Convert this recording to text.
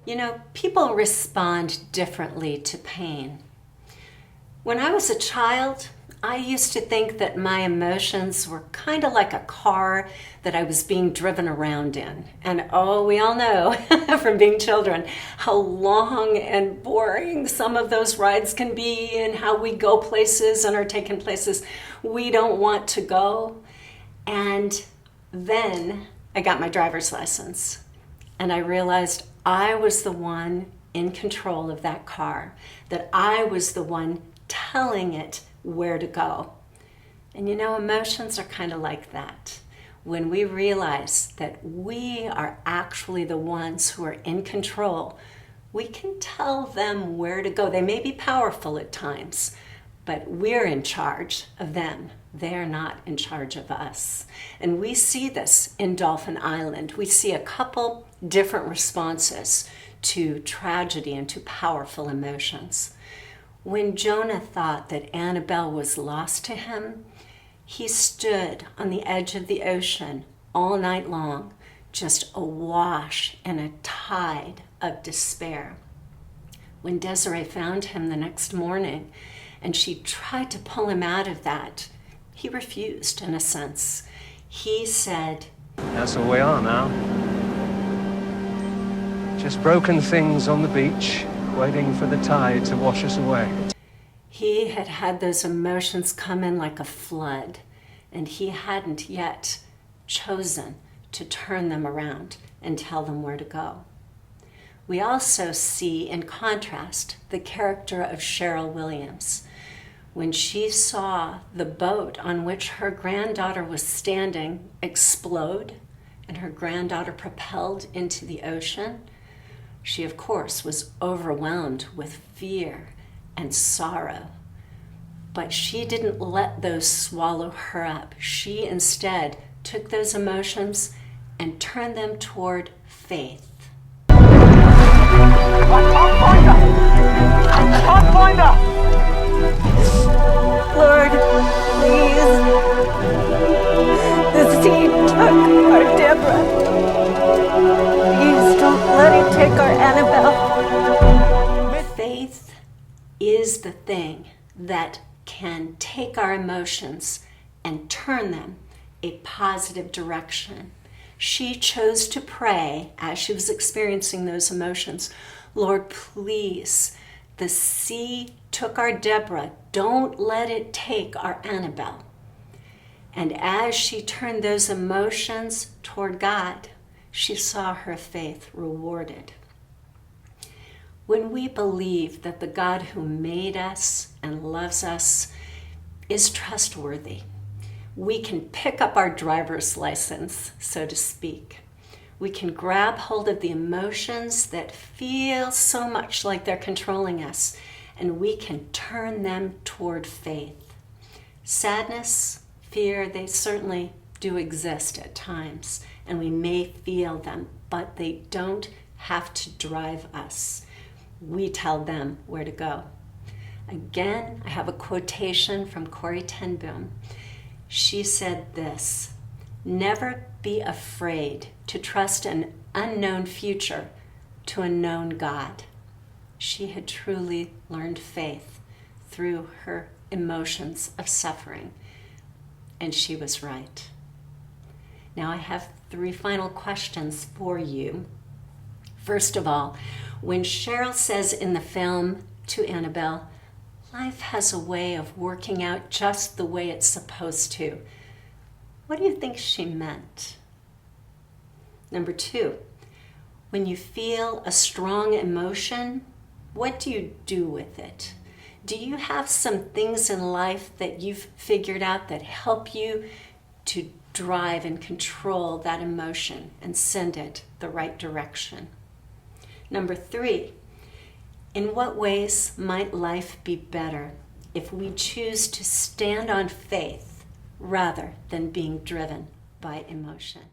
You know, people respond differently to pain. When I was a child, I used to think that my emotions were kind of like a car that I was being driven around in. And oh, we all know from being children how long and boring some of those rides can be, and how we go places and are taken places we don't want to go. And then I got my driver's license, and I realized I was the one in control of that car, that I was the one telling it where to go. And you know, emotions are kind of like that. When we realize that we are actually the ones who are in control, we can tell them where to go. They may be powerful at times, but we're in charge of them. They're not in charge of us. And we see this in Dolphin Island. We see a couple different responses to tragedy and to powerful emotions. When Jonah thought that Annabelle was lost to him, he stood on the edge of the ocean all night long, just awash in a tide of despair. When Desiree found him the next morning and she tried to pull him out of that, he refused in a sense. He said, "That's all we are now. Just broken things on the beach, waiting for the tide to wash us away." He had had those emotions come in like a flood, and he hadn't yet chosen to turn them around and tell them where to go. We also see, in contrast, the character of Cheryl Williams. When she saw the boat on which her granddaughter was standing explode and her granddaughter propelled into the ocean, she, of course, was overwhelmed with fear and sorrow. But she didn't let those swallow her up. She instead took those emotions and turned them toward faith. I can't find her! I can't find her! Lord, please. The sea took our Deborah. Please don't let it take our Annabelle. Faith is the thing that can take our emotions and turn them a positive direction. She chose to pray as she was experiencing those emotions. Lord, please, the sea took our Deborah. Don't let it take our Annabelle. And as she turned those emotions toward God, she saw her faith rewarded. When we believe that the God who made us and loves us is trustworthy, we can pick up our driver's license, so to speak. We can grab hold of the emotions that feel so much like they're controlling us, and we can turn them toward faith. Sadness, fear, they certainly do exist at times, and we may feel them, but they don't have to drive us. We tell them where to go. Again, I have a quotation from Corrie ten Boom. She said this: "Never be afraid to trust an unknown future to a known God." She had truly learned faith through her emotions of suffering, and she was right. Now I have 3 final questions for you. First of all, when Cheryl says in the film to Annabelle, "Life has a way of working out just the way it's supposed to," what do you think she meant? Number 2, when you feel a strong emotion, what do you do with it? Do you have some things in life that you've figured out that help you to drive and control that emotion and send it the right direction? Number 3, in what ways might life be better if we choose to stand on faith rather than being driven by emotion?